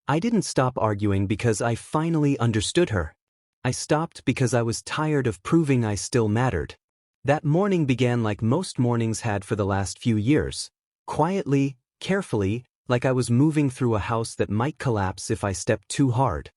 I didn't stop arguing because I finally understood her. I stopped because I was tired of proving I still mattered. That morning began like most mornings had for the last few years. Quietly, carefully, like I was moving through a house that might collapse if I stepped too hard.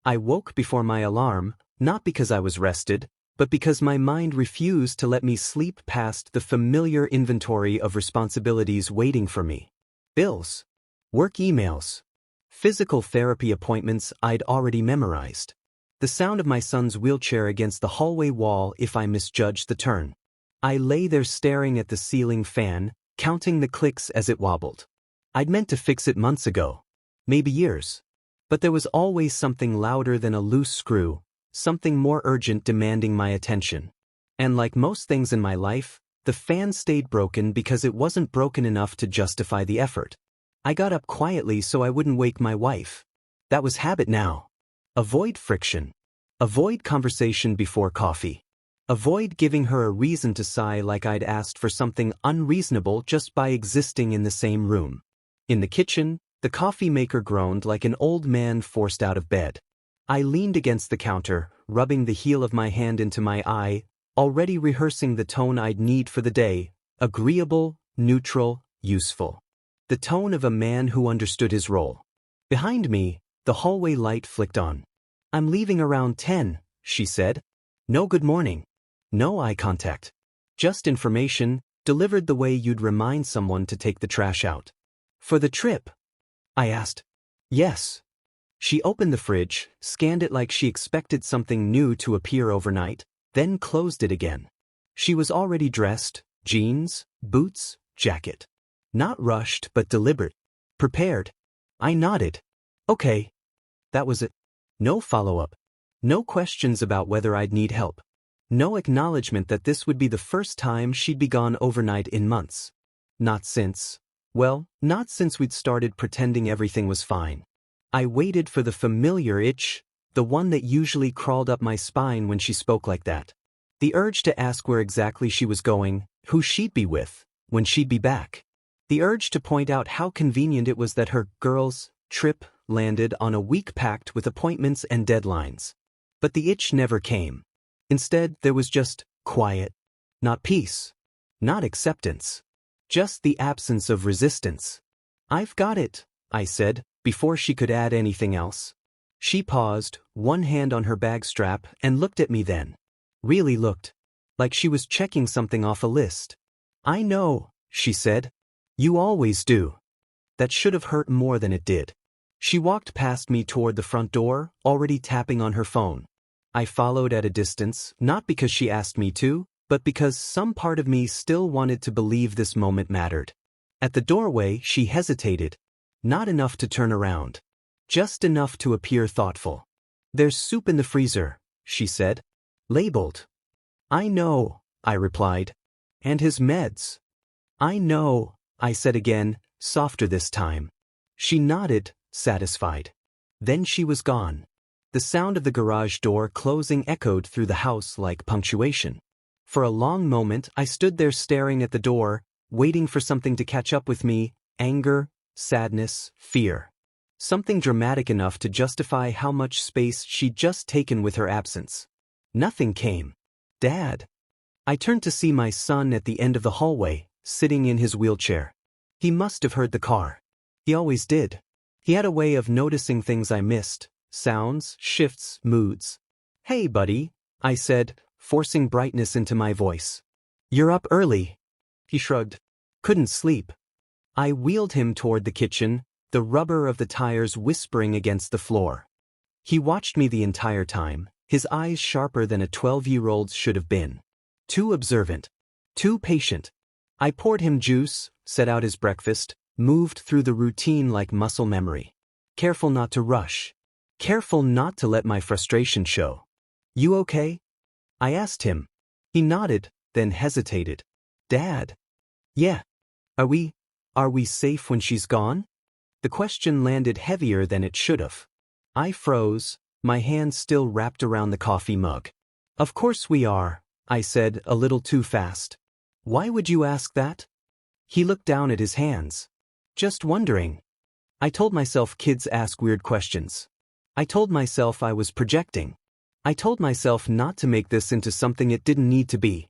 I woke before my alarm, not because I was rested, but because my mind refused to let me sleep past the familiar inventory of responsibilities waiting for me. Bills. Work emails. Physical therapy appointments I'd already memorized. The sound of my son's wheelchair against the hallway wall if I misjudged the turn. I lay there staring at the ceiling fan, counting the clicks as it wobbled. I'd meant to fix it months ago. Maybe years. But there was always something louder than a loose screw, something more urgent demanding my attention. And like most things in my life, the fan stayed broken because it wasn't broken enough to justify the effort. I got up quietly so I wouldn't wake my wife. That was habit now. Avoid friction. Avoid conversation before coffee. Avoid giving her a reason to sigh like I'd asked for something unreasonable just by existing in the same room. In the kitchen, the coffee maker groaned like an old man forced out of bed. I leaned against the counter, rubbing the heel of my hand into my eye, already rehearsing the tone I'd need for the day: agreeable, neutral, useful. The tone of a man who understood his role. Behind me, the hallway light flicked on. "I'm leaving around 10, she said. No good morning. No eye contact. Just information, delivered the way you'd remind someone to take the trash out. For the trip?" I asked. "Yes." She opened the fridge, scanned it like she expected something new to appear overnight, then closed it again. She was already dressed, jeans, boots, jacket. Not rushed but deliberate. Prepared. I nodded. Okay. That was it. No follow-up. No questions about whether I'd need help. No acknowledgement that this would be the first time she'd be gone overnight in months. Not since we'd started pretending everything was fine. I waited for the familiar itch, the one that usually crawled up my spine when she spoke like that. The urge to ask where exactly she was going, who she'd be with, when she'd be back. The urge to point out how convenient it was that her girls' trip landed on a week packed with appointments and deadlines. But the itch never came. Instead, there was just quiet. Not peace. Not acceptance. Just the absence of resistance. "I've got it," I said, before she could add anything else. She paused, one hand on her bag strap, and looked at me then. Really looked. Like she was checking something off a list. "I know," she said. "You always do." That should have hurt more than it did. She walked past me toward the front door, already tapping on her phone. I followed at a distance, not because she asked me to, but because some part of me still wanted to believe this moment mattered. At the doorway, she hesitated. Not enough to turn around. Just enough to appear thoughtful. "There's soup in the freezer," she said. "Labeled." "I know," I replied. "And his meds." "I know," I said again, softer this time. She nodded, satisfied. Then she was gone. The sound of the garage door closing echoed through the house like punctuation. For a long moment I stood there staring at the door, waiting for something to catch up with me: anger, sadness, fear. Something dramatic enough to justify how much space she'd just taken with her absence. Nothing came. "Dad." I turned to see my son at the end of the hallway, sitting in his wheelchair. He must have heard the car. He always did. He had a way of noticing things I missed: sounds, shifts, moods. "Hey, buddy," I said, forcing brightness into my voice. "You're up early." He shrugged. "Couldn't sleep." I wheeled him toward the kitchen, the rubber of the tires whispering against the floor. He watched me the entire time, his eyes sharper than a 12-year-old's should have been. Too observant. Too patient. I poured him juice, set out his breakfast, moved through the routine like muscle memory. Careful not to rush. Careful not to let my frustration show. "You okay?" I asked him. He nodded, then hesitated. "Dad." "Yeah. Are we safe when she's gone?" The question landed heavier than it should have. I froze, my hand still wrapped around the coffee mug. "Of course we are," I said, a little too fast. "Why would you ask that?" He looked down at his hands. "Just wondering." I told myself kids ask weird questions. I told myself I was projecting. I told myself not to make this into something it didn't need to be.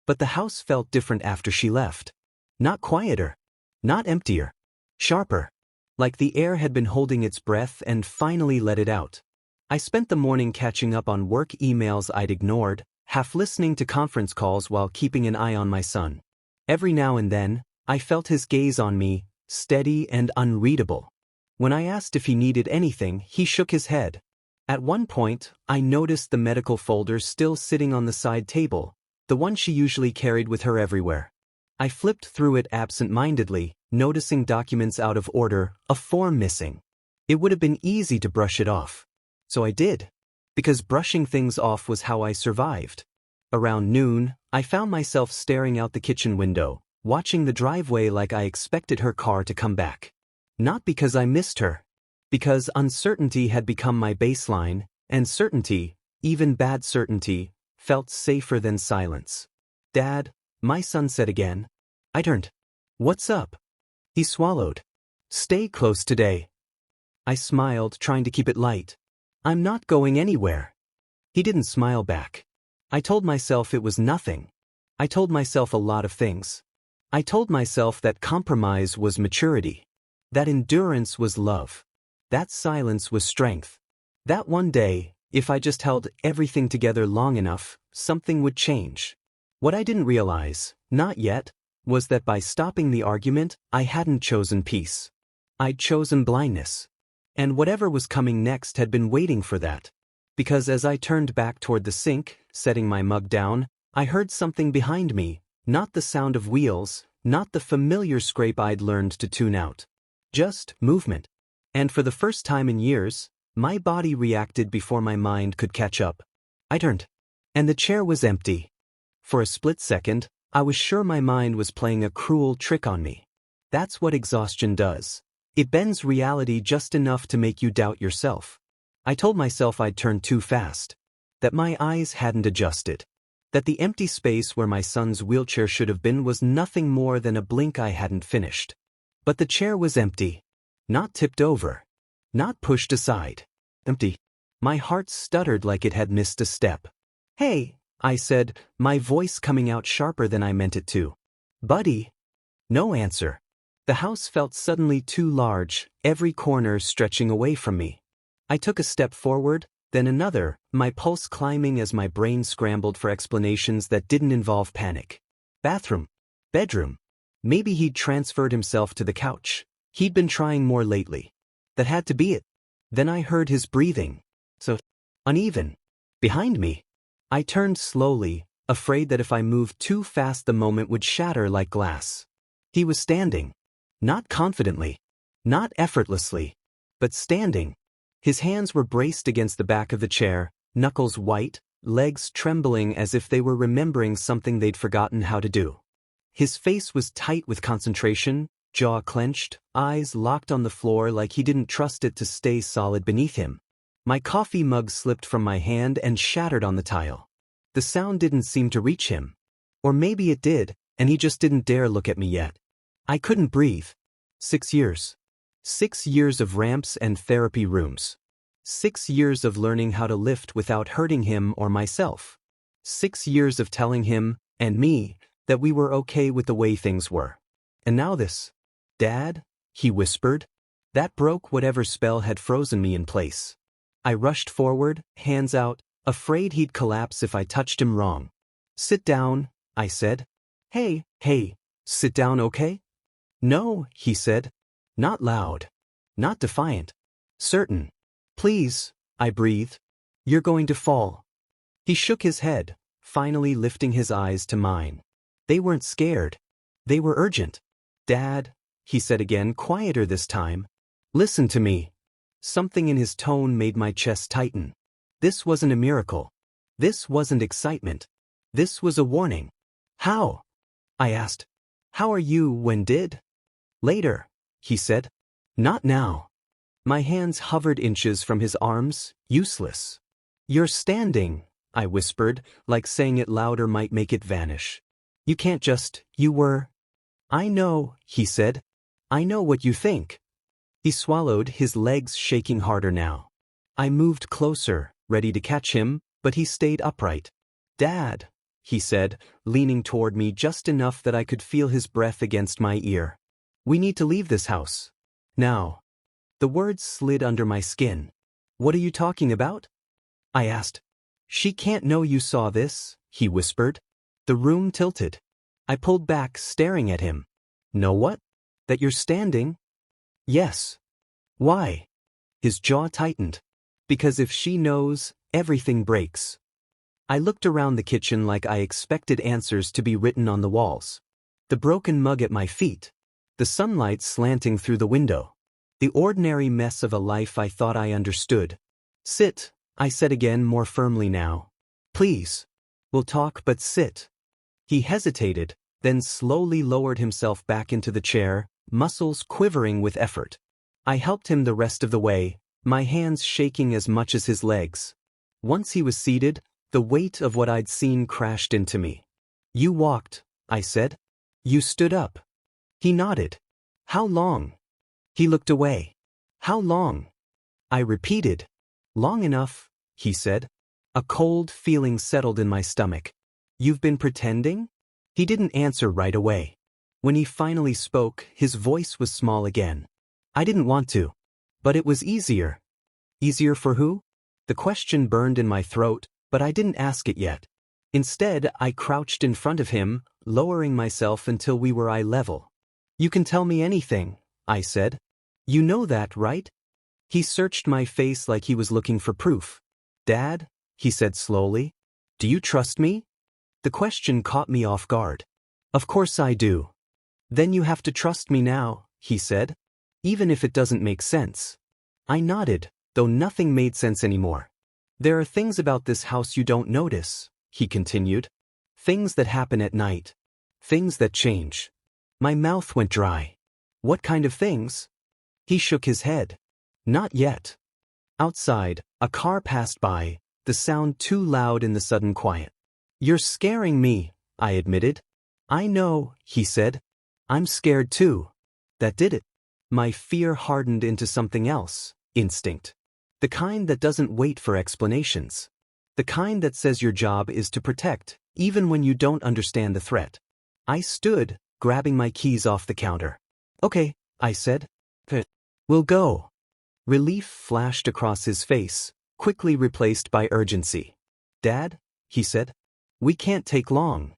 But the house felt different after she left. Not quieter. Not emptier. Sharper. Like the air had been holding its breath and finally let it out. I spent the morning catching up on work emails I'd ignored, half listening to conference calls while keeping an eye on my son. Every now and then, I felt his gaze on me, steady and unreadable. When I asked if he needed anything, he shook his head. At one point, I noticed the medical folder still sitting on the side table, the one she usually carried with her everywhere. I flipped through it absent-mindedly, noticing documents out of order, a form missing. It would have been easy to brush it off. So I did. Because brushing things off was how I survived. Around noon, I found myself staring out the kitchen window, watching the driveway like I expected her car to come back. Not because I missed her. Because uncertainty had become my baseline, and certainty, even bad certainty, felt safer than silence. "Dad," my son said again. I turned. "What's up?" He swallowed. "Stay close today." I smiled, trying to keep it light. "I'm not going anywhere." He didn't smile back. I told myself it was nothing. I told myself a lot of things. I told myself that compromise was maturity. That endurance was love. That silence was strength. That one day, if I just held everything together long enough, something would change. What I didn't realize, not yet, was that by stopping the argument, I hadn't chosen peace. I'd chosen blindness. And whatever was coming next had been waiting for that. Because as I turned back toward the sink, setting my mug down, I heard something behind me, not the sound of wheels, not the familiar scrape I'd learned to tune out. Just movement. And for the first time in years, my body reacted before my mind could catch up. I turned. And the chair was empty. For a split second, I was sure my mind was playing a cruel trick on me. That's what exhaustion does. It bends reality just enough to make you doubt yourself. I told myself I'd turned too fast. That my eyes hadn't adjusted. That the empty space where my son's wheelchair should have been was nothing more than a blink I hadn't finished. But the chair was empty. Not tipped over. Not pushed aside. Empty. My heart stuttered like it had missed a step. "Hey," I said, my voice coming out sharper than I meant it to. "Buddy." No answer. The house felt suddenly too large, every corner stretching away from me. I took a step forward, then another, my pulse climbing as my brain scrambled for explanations that didn't involve panic. Bathroom. Bedroom. Maybe he'd transferred himself to the couch. He'd been trying more lately. That had to be it. Then I heard his breathing. So uneven. Behind me. I turned slowly, afraid that if I moved too fast the moment would shatter like glass. He was standing. Not confidently. Not effortlessly. But standing. His hands were braced against the back of the chair, knuckles white, legs trembling as if they were remembering something they'd forgotten how to do. His face was tight with concentration, jaw clenched, eyes locked on the floor like he didn't trust it to stay solid beneath him. My coffee mug slipped from my hand and shattered on the tile. The sound didn't seem to reach him. Or maybe it did, and he just didn't dare look at me yet. I couldn't breathe. 6 years. 6 years of ramps and therapy rooms. 6 years of learning how to lift without hurting him or myself. 6 years of telling him, and me, that we were okay with the way things were. And now this. "Dad," he whispered. That broke whatever spell had frozen me in place. I rushed forward, hands out, afraid he'd collapse if I touched him wrong. "Sit down," I said. Hey, sit down, okay?" "No," he said. Not loud. Not defiant. Certain. "Please," I breathed. "You're going to fall." He shook his head, finally lifting his eyes to mine. They weren't scared. They were urgent. "Dad," he said again, quieter this time. "Listen to me." Something in his tone made my chest tighten. This wasn't a miracle. This wasn't excitement. This was a warning. "How?" I asked. "How are you when did?" "Later," he said. "Not now." My hands hovered inches from his arms, useless. "You're standing," I whispered, like saying it louder might make it vanish. "You can't just, you were." "I know," he said. "I know what you think." He swallowed, his legs shaking harder now. I moved closer, ready to catch him, but he stayed upright. "Dad," he said, leaning toward me just enough that I could feel his breath against my ear. "We need to leave this house. Now." The words slid under my skin. "What are you talking about?" I asked. "She can't know you saw this," he whispered. The room tilted. I pulled back, staring at him. "Know what? That you're standing?" "Yes." "Why?" His jaw tightened. "Because if she knows, everything breaks." I looked around the kitchen like I expected answers to be written on the walls. The broken mug at my feet. The sunlight slanting through the window. The ordinary mess of a life I thought I understood. "Sit," I said again, more firmly now. "Please. We'll talk, but sit." He hesitated, then slowly lowered himself back into the chair, muscles quivering with effort. I helped him the rest of the way, my hands shaking as much as his legs. Once he was seated, the weight of what I'd seen crashed into me. "You walked," I said. "You stood up." He nodded. "How long?" He looked away. "How long?" I repeated. "Long enough," he said. A cold feeling settled in my stomach. "You've been pretending?" He didn't answer right away. When he finally spoke, his voice was small again. "I didn't want to. But it was easier." "Easier for who?" The question burned in my throat, but I didn't ask it yet. Instead, I crouched in front of him, lowering myself until we were eye level. "You can tell me anything," I said. "You know that, right?" He searched my face like he was looking for proof. "Dad," he said slowly, "do you trust me?" The question caught me off guard. "Of course I do." "Then you have to trust me now," he said. "Even if it doesn't make sense." I nodded, though nothing made sense anymore. "There are things about this house you don't notice," he continued. "Things that happen at night. Things that change." My mouth went dry. "What kind of things?" He shook his head. "Not yet." Outside, a car passed by, the sound too loud in the sudden quiet. "You're scaring me," I admitted. "I know," he said. "I'm scared too." That did it. My fear hardened into something else, instinct. The kind that doesn't wait for explanations. The kind that says your job is to protect, even when you don't understand the threat. I stood, grabbing my keys off the counter. "Okay," I said. "We'll go." Relief flashed across his face, quickly replaced by urgency. "Dad," he said, "we can't take long."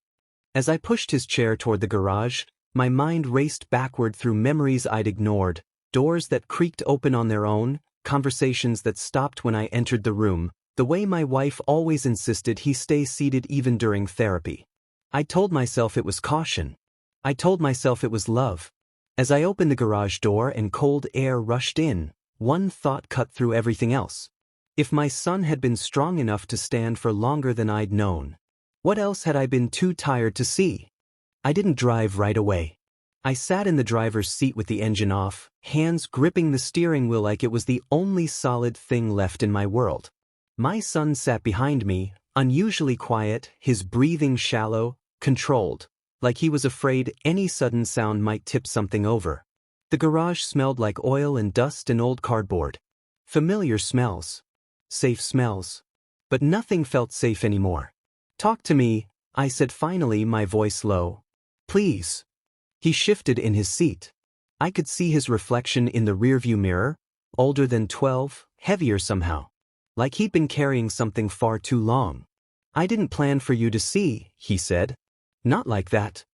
As I pushed his chair toward the garage, my mind raced backward through memories I'd ignored, doors that creaked open on their own, conversations that stopped when I entered the room, the way my wife always insisted he stay seated even during therapy. I told myself it was caution. I told myself it was love. As I opened the garage door and cold air rushed in, one thought cut through everything else. If my son had been strong enough to stand for longer than I'd known, what else had I been too tired to see? I didn't drive right away. I sat in the driver's seat with the engine off, hands gripping the steering wheel like it was the only solid thing left in my world. My son sat behind me, unusually quiet, his breathing shallow, controlled, like he was afraid any sudden sound might tip something over. The garage smelled like oil and dust and old cardboard. Familiar smells. Safe smells. But nothing felt safe anymore. "Talk to me," I said finally, my voice low. "Please." He shifted in his seat. I could see his reflection in the rearview mirror, older than 12, heavier somehow. Like he'd been carrying something far too long. "I didn't plan for you to see," he said. "Not like that."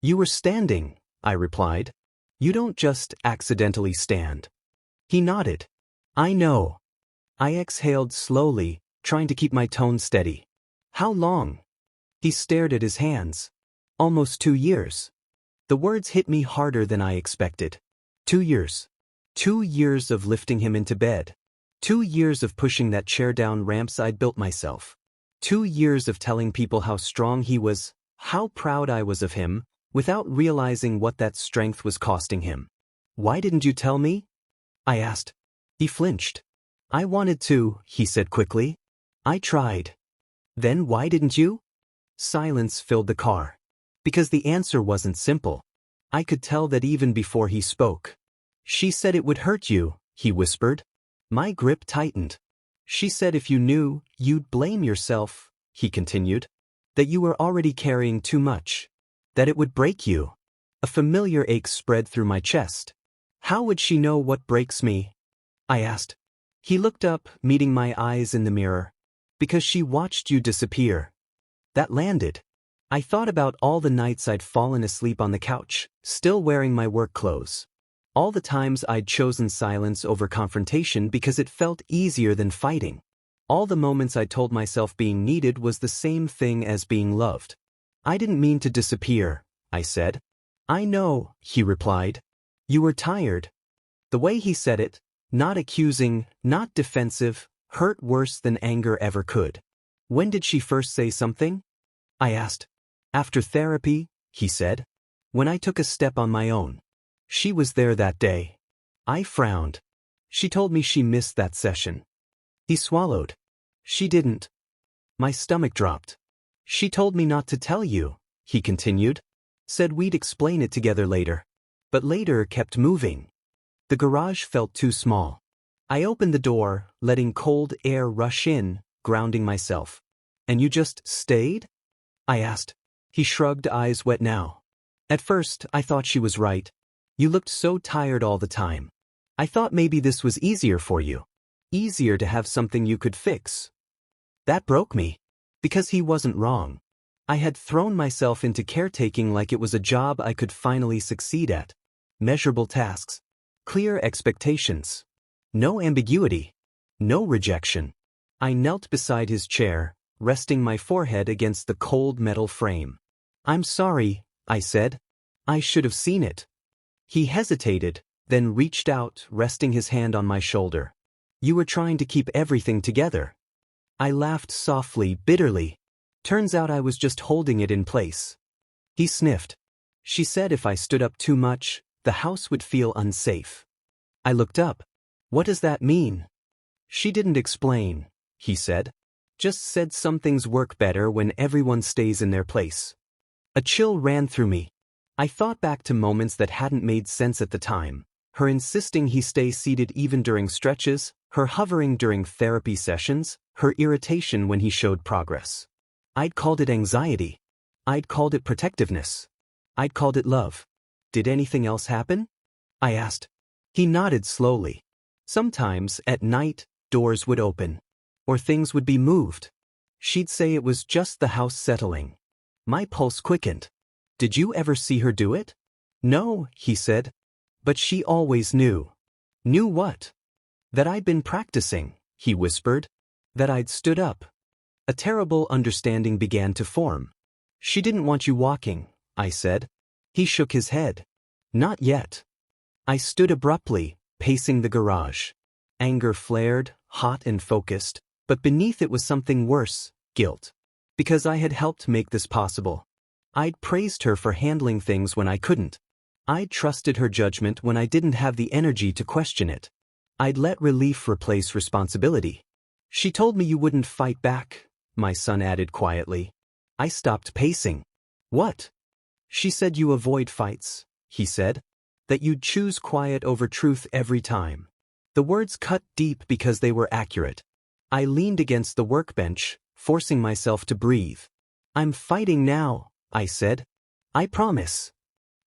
"You were standing," I replied. "You don't just accidentally stand." He nodded. "I know." I exhaled slowly, trying to keep my tone steady. "How long?" He stared at his hands. "Almost 2 years." The words hit me harder than I expected. 2 years. 2 years of lifting him into bed. 2 years of pushing that chair down ramps I'd built myself. 2 years of telling people how strong he was, how proud I was of him, without realizing what that strength was costing him. "Why didn't you tell me?" I asked. He flinched. "I wanted to," he said quickly. "I tried." "Then why didn't you?" Silence filled the car. Because the answer wasn't simple. I could tell that even before he spoke. She said it would hurt you, he whispered. My grip tightened. She said if you knew, you'd blame yourself, he continued. That you were already carrying too much. That it would break you. A familiar ache spread through my chest. How would she know what breaks me? I asked. He looked up, meeting my eyes in the mirror. Because she watched you disappear. That landed. I thought about all the nights I'd fallen asleep on the couch, still wearing my work clothes. All the times I'd chosen silence over confrontation because it felt easier than fighting. All the moments I told myself being needed was the same thing as being loved. I didn't mean to disappear, I said. I know, he replied. You were tired. The way he said it, not accusing, not defensive, hurt worse than anger ever could. When did she first say something? I asked. After therapy, he said. When I took a step on my own. She was there that day. I frowned. She told me she missed that session. He swallowed. She didn't. My stomach dropped. She told me not to tell you, he continued. Said we'd explain it together later. But later kept moving. The garage felt too small. I opened the door, letting cold air rush in, grounding myself. And you just stayed? I asked. He shrugged, eyes wet now. At first, I thought she was right. You looked so tired all the time. I thought maybe this was easier for you. Easier to have something you could fix. That broke me. Because he wasn't wrong. I had thrown myself into caretaking like it was a job I could finally succeed at. Measurable tasks. Clear expectations. No ambiguity. No rejection. I knelt beside his chair, resting my forehead against the cold metal frame. I'm sorry, I said. I should have seen it. He hesitated, then reached out, resting his hand on my shoulder. You were trying to keep everything together. I laughed softly, bitterly. Turns out I was just holding it in place. He sniffed. She said if I stood up too much, the house would feel unsafe. I looked up. What does that mean? She didn't explain, he said. Just said some things work better when everyone stays in their place. A chill ran through me. I thought back to moments that hadn't made sense at the time. Her insisting he stay seated even during stretches, her hovering during therapy sessions, her irritation when he showed progress. I'd called it anxiety. I'd called it protectiveness. I'd called it love. Did anything else happen? I asked. He nodded slowly. Sometimes, at night, doors would open. Or things would be moved. She'd say it was just the house settling. My pulse quickened. Did you ever see her do it? No, he said. But she always knew. Knew what? That I'd been practicing, he whispered. That I'd stood up. A terrible understanding began to form. She didn't want you walking, I said. He shook his head. Not yet. I stood abruptly, pacing the garage. Anger flared, hot and focused, but beneath it was something worse, guilt. Because I had helped make this possible. I'd praised her for handling things when I couldn't. I'd trusted her judgment when I didn't have the energy to question it. I'd let relief replace responsibility. She told me you wouldn't fight back, my son added quietly. I stopped pacing. What? She said you avoid fights, he said. That you'd choose quiet over truth every time. The words cut deep because they were accurate. I leaned against the workbench, forcing myself to breathe. I'm fighting now, I said. I promise.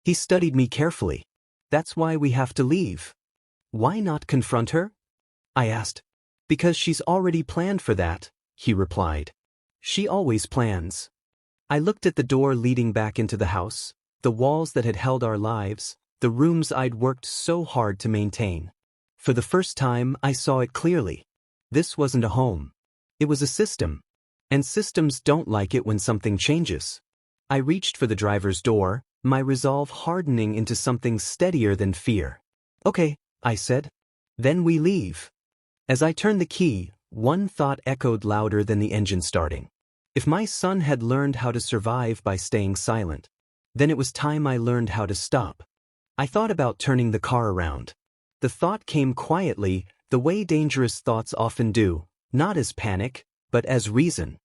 He studied me carefully. That's why we have to leave. Why not confront her? I asked. Because she's already planned for that, he replied. She always plans. I looked at the door leading back into the house, the walls that had held our lives, the rooms I'd worked so hard to maintain. For the first time, I saw it clearly. This wasn't a home. It was a system. And systems don't like it when something changes. I reached for the driver's door, my resolve hardening into something steadier than fear. Okay, I said. Then we leave. As I turned the key, one thought echoed louder than the engine starting. If my son had learned how to survive by staying silent, then it was time I learned how to stop. I thought about turning the car around. The thought came quietly, the way dangerous thoughts often do, not as panic, but as reason.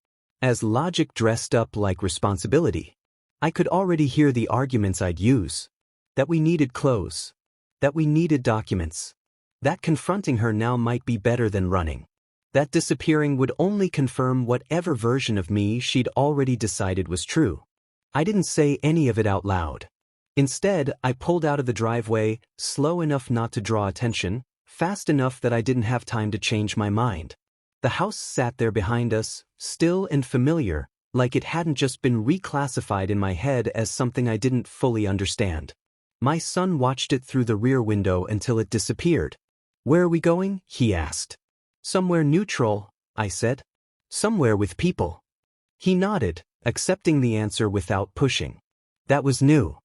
As logic dressed up like responsibility. I could already hear the arguments I'd use. That we needed clothes. That we needed documents. That confronting her now might be better than running. That disappearing would only confirm whatever version of me she'd already decided was true. I didn't say any of it out loud. Instead, I pulled out of the driveway, slow enough not to draw attention, fast enough that I didn't have time to change my mind. The house sat there behind us, still and familiar, like it hadn't just been reclassified in my head as something I didn't fully understand. My son watched it through the rear window until it disappeared. "Where are we going?" he asked. "Somewhere neutral," I said. "Somewhere with people." He nodded, accepting the answer without pushing. That was new.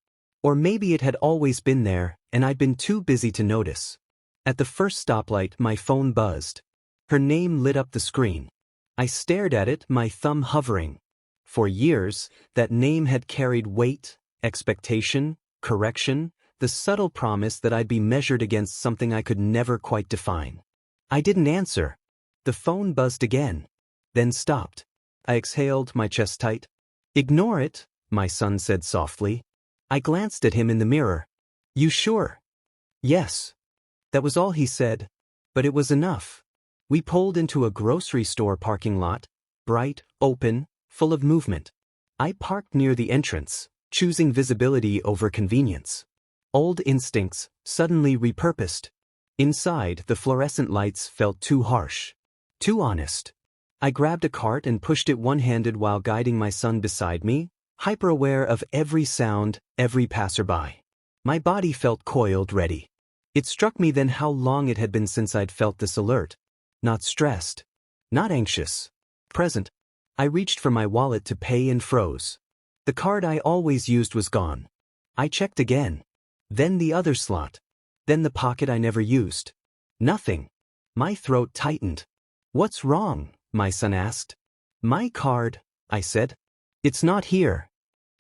Or maybe it had always been there, and I'd been too busy to notice. At the first stoplight, my phone buzzed. Her name lit up the screen. I stared at it, my thumb hovering. For years, that name had carried weight, expectation, correction, the subtle promise that I'd be measured against something I could never quite define. I didn't answer. The phone buzzed again, then stopped. I exhaled, my chest tight. "Ignore it," my son said softly. I glanced at him in the mirror. "You sure?" "Yes." That was all he said, but it was enough. We pulled into a grocery store parking lot, bright, open, full of movement. I parked near the entrance, choosing visibility over convenience. Old instincts, suddenly repurposed. Inside, the fluorescent lights felt too harsh. Too honest. I grabbed a cart and pushed it one-handed while guiding my son beside me, hyper-aware of every sound, every passerby. My body felt coiled, ready. It struck me then how long it had been since I'd felt this alert. Not stressed. Not anxious. Present. I reached for my wallet to pay and froze. The card I always used was gone. I checked again. Then the other slot. Then the pocket I never used. Nothing. My throat tightened. "What's wrong?" my son asked. "My card," I said. "It's not here."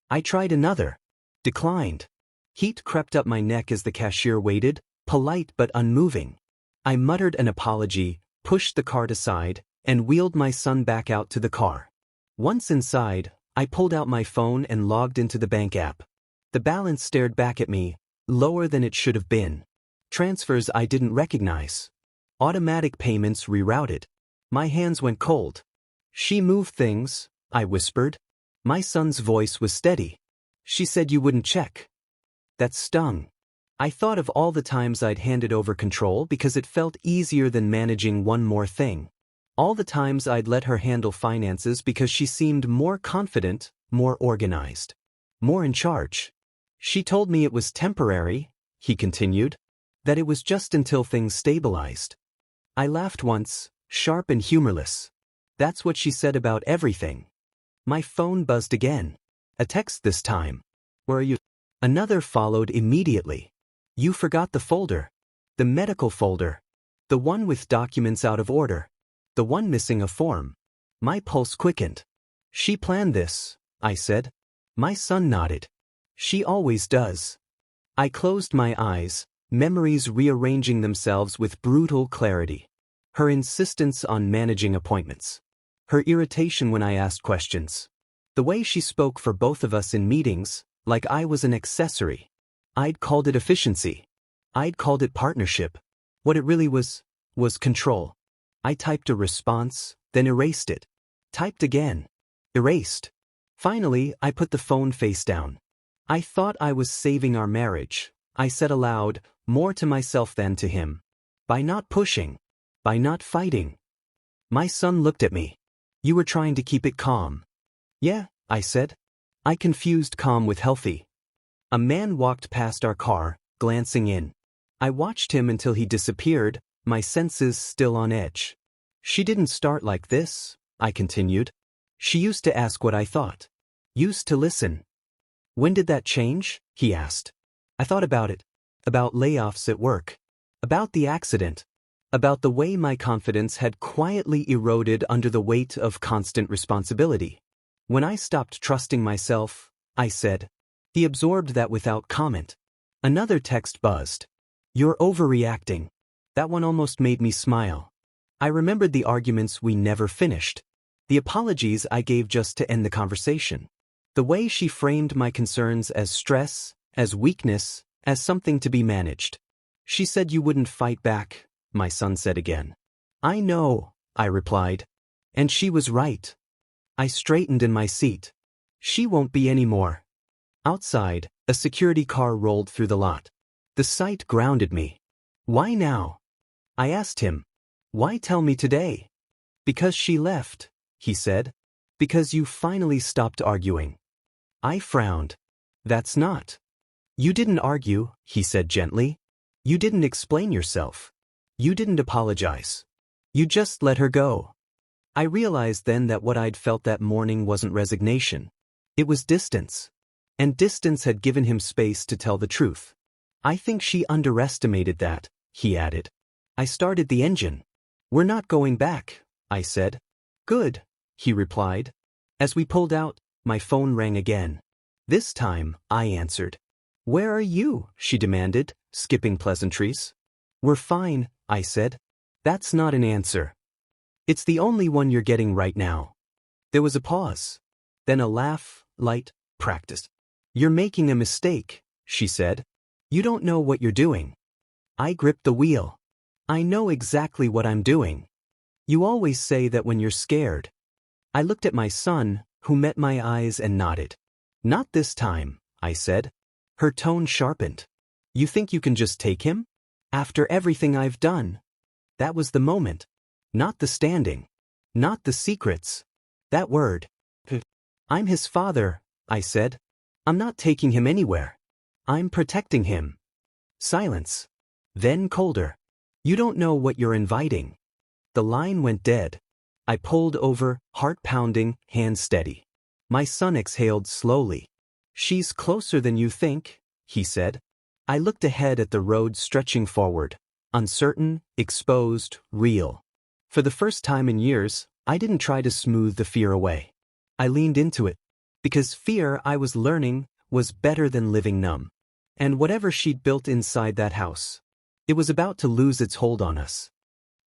I tried another. Declined. Heat crept up my neck as the cashier waited, polite but unmoving. I muttered an apology, pushed the card aside, and wheeled my son back out to the car. Once inside, I pulled out my phone and logged into the bank app. The balance stared back at me, lower than it should have been. Transfers I didn't recognize. Automatic payments rerouted. My hands went cold. "She moved things," I whispered. My son's voice was steady. "She said you wouldn't check." That stung. I thought of all the times I'd handed over control because it felt easier than managing one more thing. All the times I'd let her handle finances because she seemed more confident, more organized, more in charge. "She told me it was temporary," he continued, "that it was just until things stabilized." I laughed once, sharp and humorless. That's what she said about everything. My phone buzzed again. A text this time. "Where are you?" Another followed immediately. "You forgot the folder. The medical folder. The one with documents out of order. The one missing a form." My pulse quickened. "She planned this," I said. My son nodded. "She always does." I closed my eyes, memories rearranging themselves with brutal clarity. Her insistence on managing appointments. Her irritation when I asked questions. The way she spoke for both of us in meetings, like I was an accessory. I'd called it efficiency. I'd called it partnership. What it really was control. I typed a response, then erased it. Typed again. Erased. Finally, I put the phone face down. I thought I was saving our marriage, I said aloud, more to myself than to him. By not pushing. By not fighting. My son looked at me. "You were trying to keep it calm." "Yeah," I said. I confused calm with healthy. A man walked past our car, glancing in. I watched him until he disappeared, my senses still on edge. "She didn't start like this," I continued. "She used to ask what I thought. Used to listen." "When did that change?" he asked. I thought about it. About layoffs at work. About the accident. About the way my confidence had quietly eroded under the weight of constant responsibility. When I stopped trusting myself, I said. He absorbed that without comment. Another text buzzed. "You're overreacting." That one almost made me smile. I remembered the arguments we never finished. The apologies I gave just to end the conversation. The way she framed my concerns as stress, as weakness, as something to be managed. She said you wouldn't fight back, my son said again. I know, I replied. And she was right. I straightened in my seat. She won't be anymore. Outside, a security car rolled through the lot. The sight grounded me. Why now? I asked him. Why tell me today? Because she left, he said. Because you finally stopped arguing. I frowned. That's not. You didn't argue, he said gently. You didn't explain yourself. You didn't apologize. You just let her go. I realized then that what I'd felt that morning wasn't resignation. It was distance. And distance had given him space to tell the truth. I think she underestimated that, he added. I started the engine. We're not going back, I said. Good, he replied. As we pulled out, my phone rang again. This time, I answered. Where are you? She demanded, skipping pleasantries. We're fine, I said. That's not an answer. It's the only one you're getting right now. There was a pause. Then a laugh, light, practice. You're making a mistake, she said. You don't know what you're doing. I gripped the wheel. I know exactly what I'm doing. You always say that when you're scared. I looked at my son, who met my eyes and nodded. Not this time, I said. Her tone sharpened. You think you can just take him? After everything I've done? That was the moment. Not the standing. Not the secrets. That word. I'm his father, I said. I'm not taking him anywhere. I'm protecting him. Silence. Then colder. You don't know what you're inviting. The line went dead. I pulled over, heart pounding, hands steady. My son exhaled slowly. She's closer than you think, he said. I looked ahead at the road stretching forward, uncertain, exposed, real. For the first time in years, I didn't try to smooth the fear away. I leaned into it, because fear, I was learning, was better than living numb. And whatever she'd built inside that house, it was about to lose its hold on us.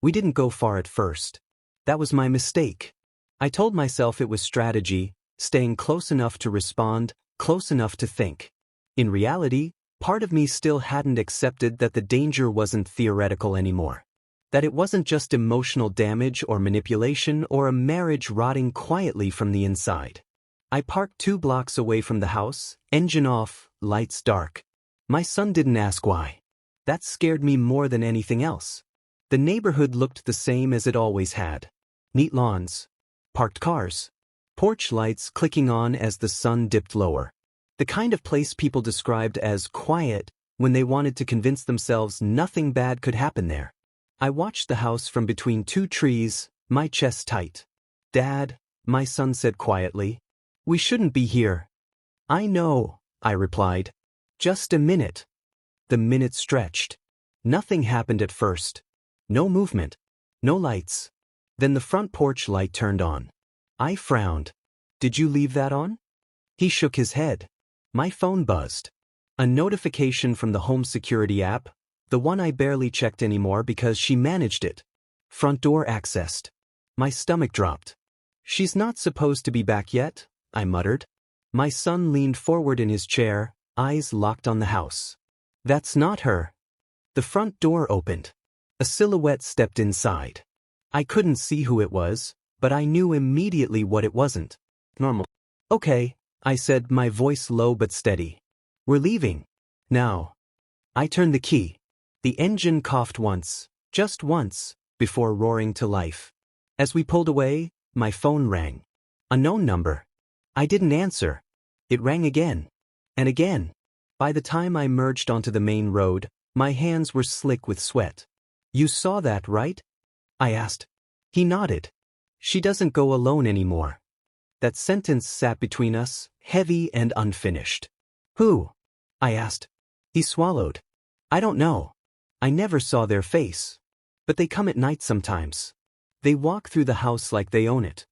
We didn't go far at first. That was my mistake. I told myself it was strategy, staying close enough to respond, close enough to think. In reality, part of me still hadn't accepted that the danger wasn't theoretical anymore. That it wasn't just emotional damage or manipulation or a marriage rotting quietly from the inside. I parked 2 blocks away from the house, engine off, lights dark. My son didn't ask why. That scared me more than anything else. The neighborhood looked the same as it always had. Neat lawns. Parked cars. Porch lights clicking on as the sun dipped lower. The kind of place people described as quiet when they wanted to convince themselves nothing bad could happen there. I watched the house from between 2 trees, my chest tight. Dad, my son said quietly, we shouldn't be here. I know, I replied. Just a minute. The minute stretched. Nothing happened at first. No movement. No lights. Then the front porch light turned on. I frowned. Did you leave that on? He shook his head. My phone buzzed. A notification from the home security app, the one I barely checked anymore because she managed it. Front door accessed. My stomach dropped. She's not supposed to be back yet, I muttered. My son leaned forward in his chair, eyes locked on the house. That's not her. The front door opened. A silhouette stepped inside. I couldn't see who it was, but I knew immediately what it wasn't. Normal. Okay, I said, my voice low but steady. We're leaving. Now. I turned the key. The engine coughed once, just once, before roaring to life. As we pulled away, my phone rang. A known number. I didn't answer. It rang again. And again. By the time I merged onto the main road, my hands were slick with sweat. You saw that, right? I asked. He nodded. She doesn't go alone anymore. That sentence sat between us, heavy and unfinished. Who? I asked. He swallowed. I don't know. I never saw their face. But they come at night sometimes. They walk through the house like they own it.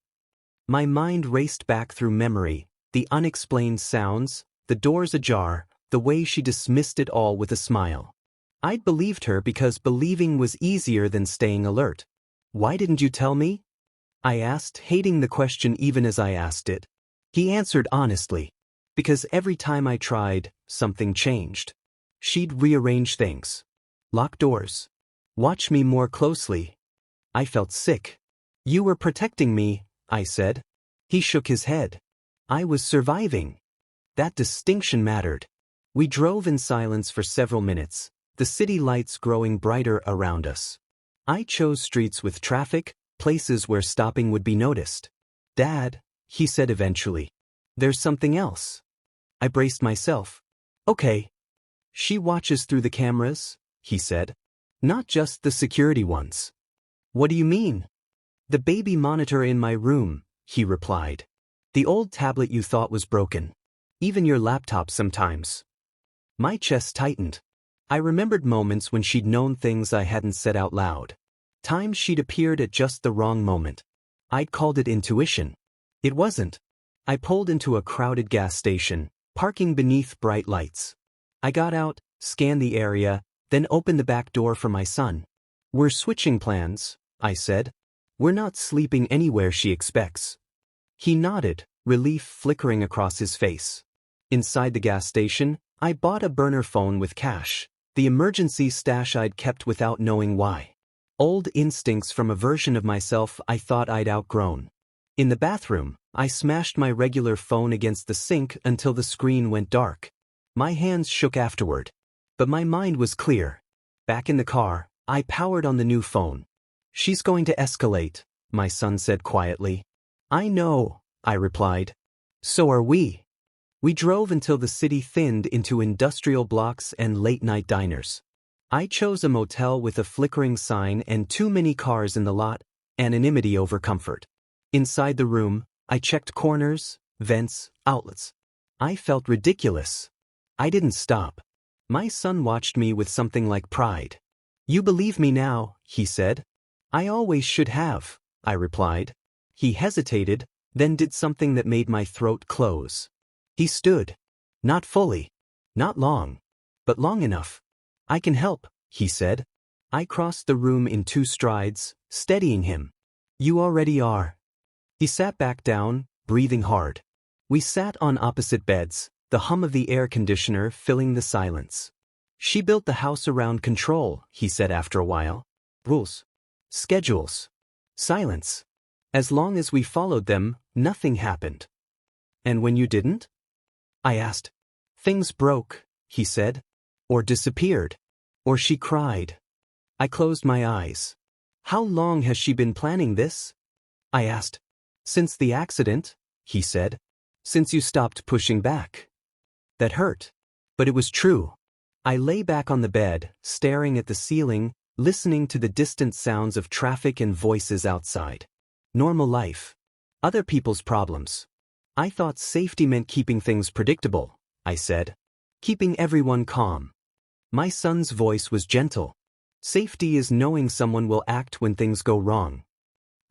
My mind raced back through memory, the unexplained sounds, the doors ajar, the way she dismissed it all with a smile. I'd believed her because believing was easier than staying alert. Why didn't you tell me? I asked, hating the question even as I asked it. He answered honestly. Because every time I tried, something changed. She'd rearrange things. Lock doors. Watch me more closely. I felt sick. You were protecting me, I said. He shook his head. I was surviving. That distinction mattered. We drove in silence for several minutes, the city lights growing brighter around us. I chose streets with traffic, places where stopping would be noticed. Dad, he said eventually. There's something else. I braced myself. Okay. She watches through the cameras, he said. Not just the security ones. What do you mean? The baby monitor in my room, he replied. The old tablet you thought was broken. Even your laptop sometimes. My chest tightened. I remembered moments when she'd known things I hadn't said out loud. Times she'd appeared at just the wrong moment. I'd called it intuition. It wasn't. I pulled into a crowded gas station, parking beneath bright lights. I got out, scanned the area, then opened the back door for my son. We're switching plans, I said. We're not sleeping anywhere she expects. He nodded, relief flickering across his face. Inside the gas station, I bought a burner phone with cash, the emergency stash I'd kept without knowing why. Old instincts from a version of myself I thought I'd outgrown. In the bathroom, I smashed my regular phone against the sink until the screen went dark. My hands shook afterward. But my mind was clear. Back in the car, I powered on the new phone. She's going to escalate, my son said quietly. I know, I replied. So are we. We drove until the city thinned into industrial blocks and late-night diners. I chose a motel with a flickering sign and too many cars in the lot, anonymity over comfort. Inside the room, I checked corners, vents, outlets. I felt ridiculous. I didn't stop. My son watched me with something like pride. You believe me now, he said. I always should have, I replied. He hesitated, then did something that made my throat close. He stood. Not fully. Not long. But long enough. I can help, he said. I crossed the room in 2 strides, steadying him. You already are. He sat back down, breathing hard. We sat on opposite beds, the hum of the air conditioner filling the silence. She built the house around control, he said after a while. Rules. Schedules. Silence. As long as we followed them, nothing happened. And when you didn't? I asked. Things broke, he said. Or disappeared. Or she cried. I closed my eyes. How long has she been planning this? I asked. Since the accident, he said. Since you stopped pushing back. That hurt. But it was true. I lay back on the bed, staring at the ceiling, listening to the distant sounds of traffic and voices outside. Normal life. Other people's problems. I thought safety meant keeping things predictable, I said. Keeping everyone calm. My son's voice was gentle. Safety is knowing someone will act when things go wrong.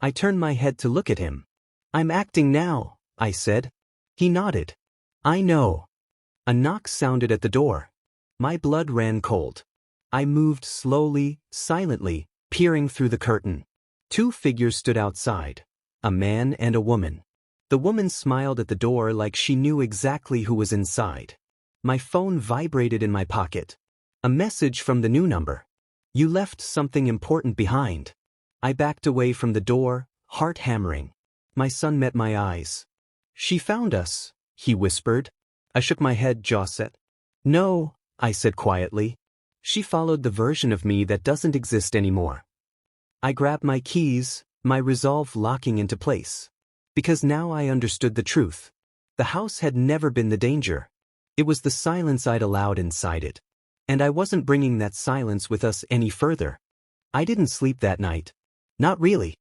I turned my head to look at him. I'm acting now, I said. He nodded. I know. A knock sounded at the door. My blood ran cold. I moved slowly, silently, peering through the curtain. 2 figures stood outside. A man and a woman. The woman smiled at the door like she knew exactly who was inside. My phone vibrated in my pocket. A message from the new number. You left something important behind. I backed away from the door, heart hammering. My son met my eyes. She found us, he whispered. I shook my head, jaw set. No, I said quietly. She followed the version of me that doesn't exist anymore. I grabbed my keys, my resolve locking into place. Because now I understood the truth. The house had never been the danger. It was the silence I'd allowed inside it. And I wasn't bringing that silence with us any further. I didn't sleep that night. Not really.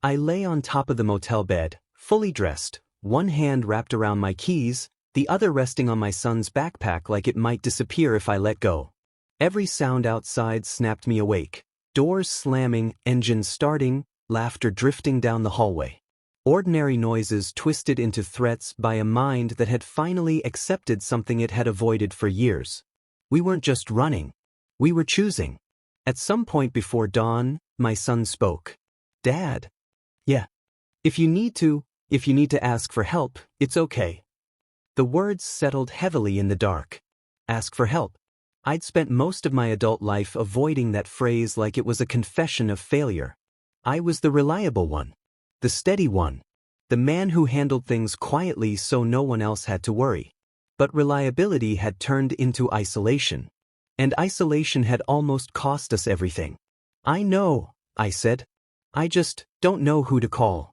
I lay on top of the motel bed, fully dressed, one hand wrapped around my keys, the other resting on my son's backpack like it might disappear if I let go. Every sound outside snapped me awake. Doors slamming, engines starting, laughter drifting down the hallway. Ordinary noises twisted into threats by a mind that had finally accepted something it had avoided for years. We weren't just running. We were choosing. At some point before dawn, my son spoke. Dad. Yeah. If you need to ask for help, it's okay. The words settled heavily in the dark. Ask for help. I'd spent most of my adult life avoiding that phrase like it was a confession of failure. I was the reliable one. The steady one. The man who handled things quietly so no one else had to worry. But reliability had turned into isolation. And isolation had almost cost us everything. I know, I said. I just don't know who to call.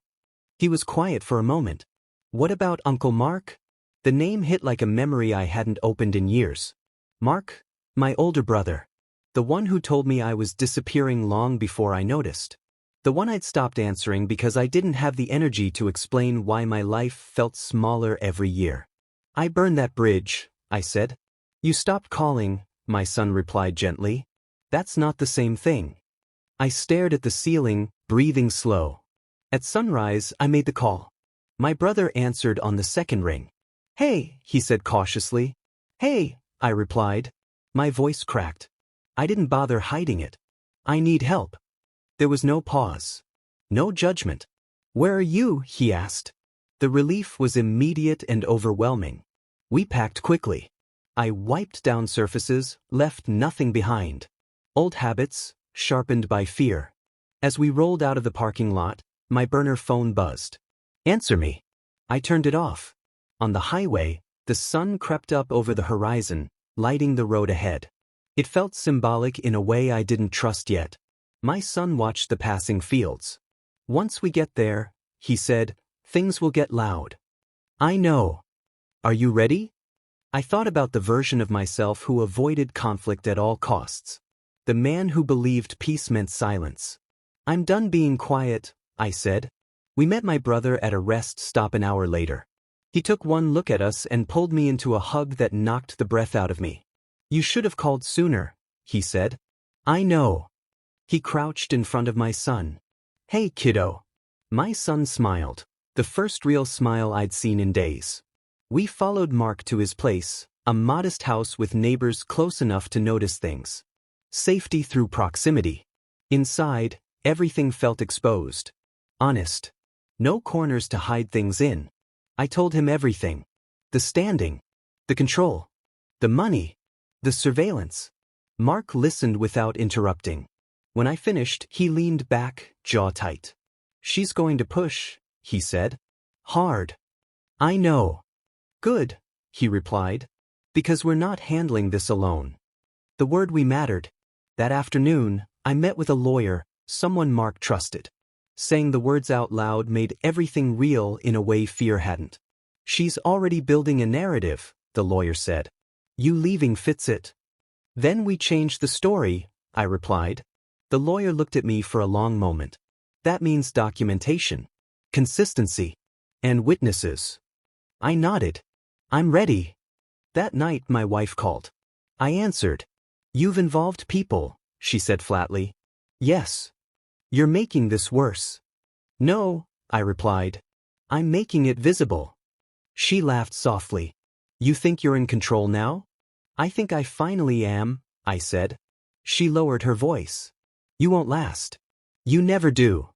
He was quiet for a moment. What about Uncle Mark? The name hit like a memory I hadn't opened in years. Mark? My older brother. The one who told me I was disappearing long before I noticed. The one I'd stopped answering because I didn't have the energy to explain why my life felt smaller every year. I burned that bridge, I said. You stopped calling, my son replied gently. That's not the same thing. I stared at the ceiling, breathing slow. At sunrise, I made the call. My brother answered on the second ring. Hey, he said cautiously. Hey, I replied. My voice cracked. I didn't bother hiding it. I need help. There was no pause. No judgment. Where are you? He asked. The relief was immediate and overwhelming. We packed quickly. I wiped down surfaces, left nothing behind. Old habits, sharpened by fear. As we rolled out of the parking lot, my burner phone buzzed. Answer me. I turned it off. On the highway, the sun crept up over the horizon, lighting the road ahead. It felt symbolic in a way I didn't trust yet. My son watched the passing fields. Once we get there, he said, things will get loud. I know. Are you ready? I thought about the version of myself who avoided conflict at all costs. The man who believed peace meant silence. I'm done being quiet, I said. We met my brother at a rest stop an hour later. He took one look at us and pulled me into a hug that knocked the breath out of me. You should have called sooner, he said. I know. He crouched in front of my son. Hey, kiddo. My son smiled, the first real smile I'd seen in days. We followed Mark to his place, a modest house with neighbors close enough to notice things. Safety through proximity. Inside, everything felt exposed. Honest. No corners to hide things in. I told him everything. The standing. The control. The money. The surveillance. Mark listened without interrupting. When I finished, he leaned back, jaw tight. She's going to push, he said. Hard. I know. Good, he replied. Because we're not handling this alone. The word we mattered. That afternoon, I met with a lawyer, someone Mark trusted. Saying the words out loud made everything real in a way fear hadn't. She's already building a narrative, the lawyer said. You leaving fits it. Then we changed the story, I replied. The lawyer looked at me for a long moment. That means documentation, consistency, and witnesses. I nodded. I'm ready. That night my wife called. I answered. You've involved people, she said flatly. Yes. You're making this worse. No, I replied. I'm making it visible. She laughed softly. You think you're in control now? I think I finally am, I said. She lowered her voice. You won't last. You never do.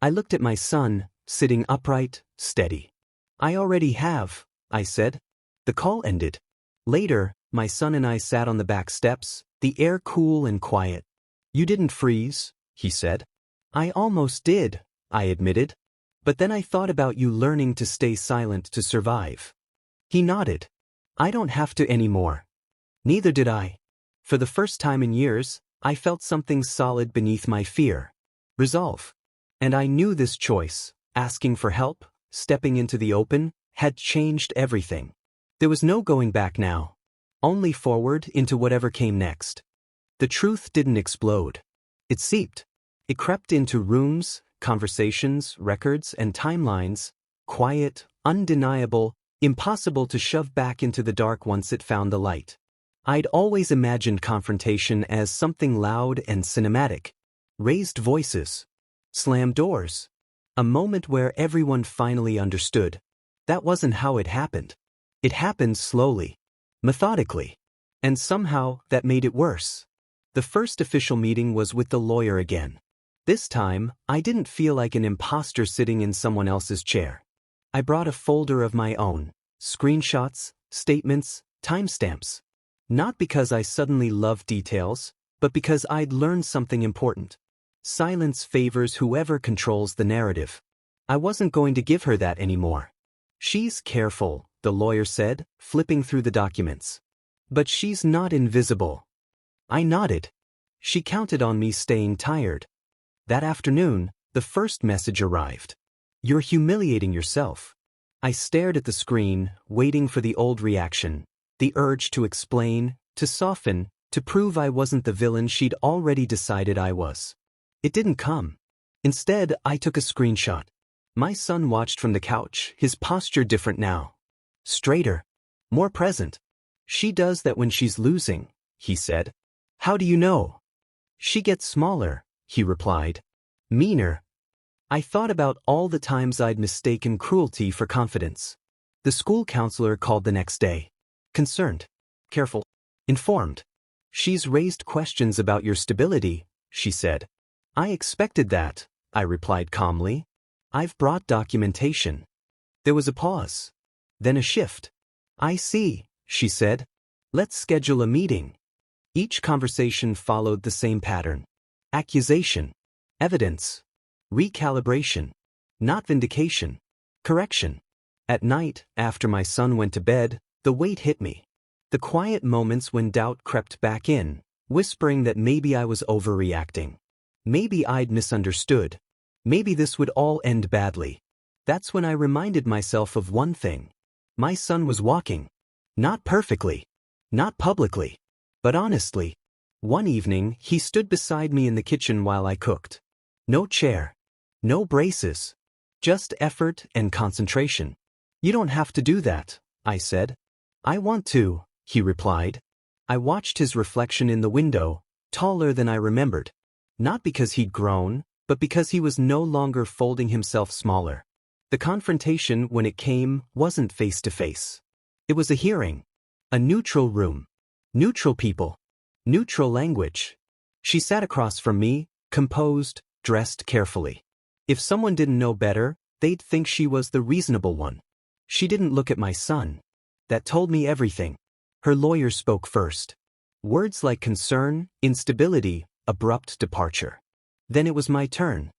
I looked at my son, sitting upright, steady. I already have, I said. The call ended. Later, my son and I sat on the back steps, the air cool and quiet. You didn't freeze, he said. I almost did, I admitted. But then I thought about you learning to stay silent to survive. He nodded. I don't have to anymore. Neither did I. For the first time in years, I felt something solid beneath my fear. Resolve. And I knew this choice, asking for help, stepping into the open, had changed everything. There was no going back now. Only forward into whatever came next. The truth didn't explode. It seeped. It crept into rooms, conversations, records, and timelines, quiet, undeniable, impossible to shove back into the dark once it found the light. I'd always imagined confrontation as something loud and cinematic. Raised voices. Slammed doors. A moment where everyone finally understood. That wasn't how it happened. It happened slowly. Methodically. And somehow, that made it worse. The first official meeting was with the lawyer again. This time, I didn't feel like an imposter sitting in someone else's chair. I brought a folder of my own. Screenshots, statements, timestamps. Not because I suddenly loved details, but because I'd learned something important. Silence favors whoever controls the narrative. I wasn't going to give her that anymore. She's careful, the lawyer said, flipping through the documents. But she's not invisible. I nodded. She counted on me staying tired. That afternoon, the first message arrived. You're humiliating yourself. I stared at the screen, waiting for the old reaction, the urge to explain, to soften, to prove I wasn't the villain she'd already decided I was. It didn't come. Instead, I took a screenshot. My son watched from the couch, his posture different now. Straighter. More present. She does that when she's losing, he said. How do you know? She gets smaller, he replied. Meaner. I thought about all the times I'd mistaken cruelty for confidence. The school counselor called the next day. Concerned. Careful. Informed. She's raised questions about your stability, she said. I expected that, I replied calmly. I've brought documentation. There was a pause. Then a shift. I see, she said. Let's schedule a meeting. Each conversation followed the same pattern. Accusation. Evidence. Recalibration. Not vindication. Correction. At night, after my son went to bed, the weight hit me. The quiet moments when doubt crept back in, whispering that maybe I was overreacting. Maybe I'd misunderstood. Maybe this would all end badly. That's when I reminded myself of one thing. My son was walking. Not perfectly. Not publicly. But honestly. One evening, he stood beside me in the kitchen while I cooked. No chair. No braces. Just effort and concentration. You don't have to do that, I said. I want to, he replied. I watched his reflection in the window, taller than I remembered. Not because he'd grown, but because he was no longer folding himself smaller. The confrontation, when it came, wasn't face-to-face. It was a hearing. A neutral room. Neutral people. Neutral language. She sat across from me, composed, dressed carefully. If someone didn't know better, they'd think she was the reasonable one. She didn't look at my son. That told me everything. Her lawyer spoke first. Words like concern, instability, abrupt departure. Then it was my turn.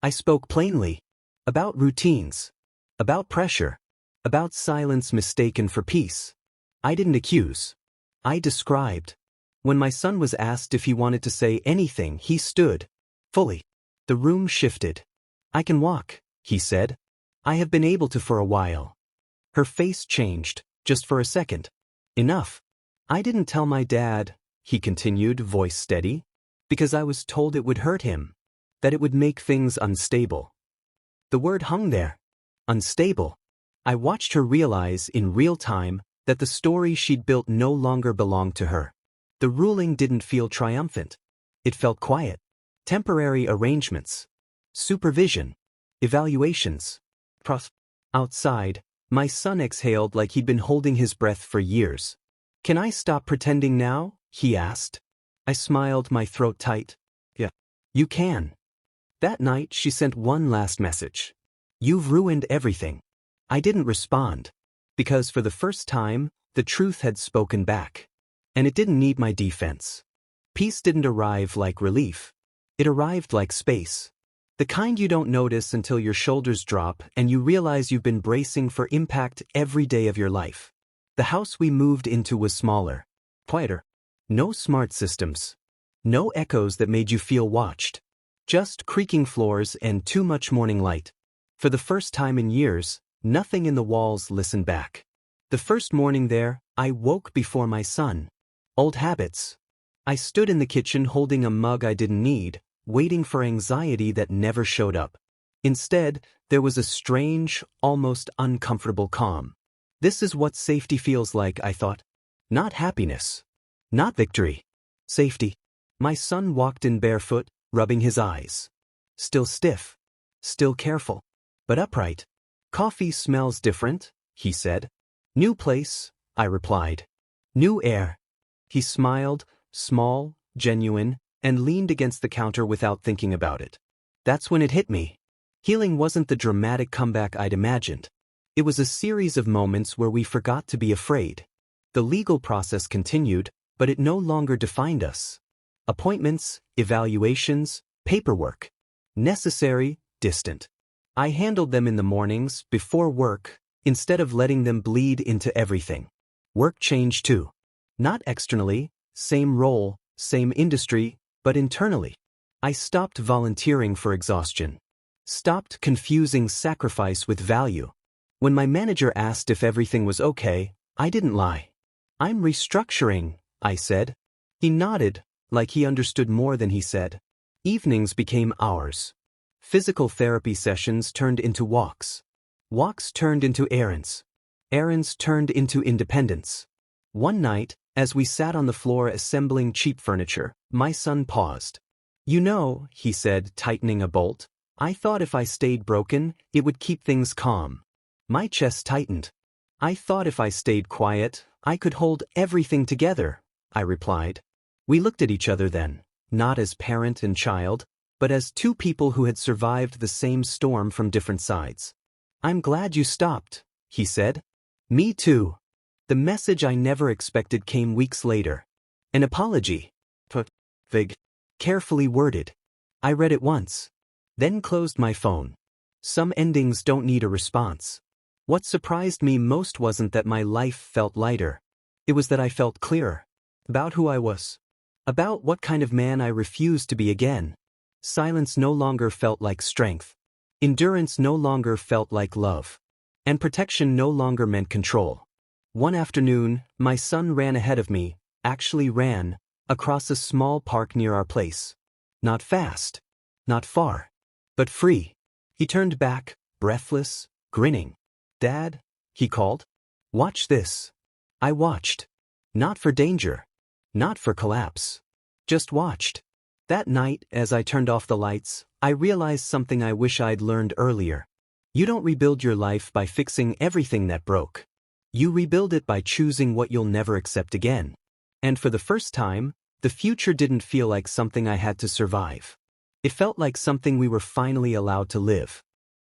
I spoke plainly. About routines. About pressure. About silence mistaken for peace. I didn't accuse. I described. When my son was asked if he wanted to say anything, he stood. Fully. The room shifted. I can walk, he said. I have been able to for a while. Her face changed, just for a second. Enough. I didn't tell my dad, he continued, voice steady, because I was told it would hurt him, that it would make things unstable. The word hung there. Unstable. I watched her realize in real time that the story she'd built no longer belonged to her. The ruling didn't feel triumphant. It felt quiet. Temporary arrangements. Supervision. Evaluations. Outside, my son exhaled like he'd been holding his breath for years. Can I stop pretending now? He asked. I smiled, my throat tight. Yeah. You can. That night she sent one last message. You've ruined everything. I didn't respond. Because for the first time, the truth had spoken back. And it didn't need my defense. Peace didn't arrive like relief. It arrived like space. The kind you don't notice until your shoulders drop and you realize you've been bracing for impact every day of your life. The house we moved into was smaller. Quieter. No smart systems. No echoes that made you feel watched. Just creaking floors and too much morning light. For the first time in years, nothing in the walls listened back. The first morning there, I woke before my son. Old habits. I stood in the kitchen holding a mug I didn't need, waiting for anxiety that never showed up. Instead, there was a strange, almost uncomfortable calm. This is what safety feels like, I thought. Not happiness. Not victory. Safety. My son walked in barefoot, rubbing his eyes. Still stiff. Still careful. But upright. Coffee smells different, he said. New place, I replied. New air. He smiled, small, genuine, and leaned against the counter without thinking about it. That's when it hit me. Healing wasn't the dramatic comeback I'd imagined. It was a series of moments where we forgot to be afraid. The legal process continued, but it no longer defined us. Appointments, evaluations, paperwork. Necessary, distant. I handled them in the mornings, before work, instead of letting them bleed into everything. Work changed too. Not externally, same role, same industry, but internally. I stopped volunteering for exhaustion. Stopped confusing sacrifice with value. When my manager asked if everything was okay, I didn't lie. I'm restructuring, I said. He nodded, like he understood more than he said. Evenings became hours. Physical therapy sessions turned into walks. Walks turned into errands. Errands turned into independence. One night, as we sat on the floor assembling cheap furniture, my son paused. You know, he said, tightening a bolt, I thought if I stayed broken, it would keep things calm. My chest tightened. I thought if I stayed quiet, I could hold everything together, I replied. We looked at each other then, not as parent and child, but as two people who had survived the same storm from different sides. I'm glad you stopped, he said. Me too. The message I never expected came weeks later. An apology. Vague. Carefully worded. I read it once. Then closed my phone. Some endings don't need a response. What surprised me most wasn't that my life felt lighter. It was that I felt clearer. About who I was. About what kind of man I refused to be again. Silence no longer felt like strength. Endurance no longer felt like love. And protection no longer meant control. One afternoon, my son ran ahead of me, actually ran, across a small park near our place. Not fast. Not far. But free. He turned back, breathless, grinning. Dad, he called. Watch this. I watched. Not for danger. Not for collapse. Just watched. That night, as I turned off the lights, I realized something I wish I'd learned earlier. You don't rebuild your life by fixing everything that broke. You rebuild it by choosing what you'll never accept again. And for the first time, the future didn't feel like something I had to survive. It felt like something we were finally allowed to live.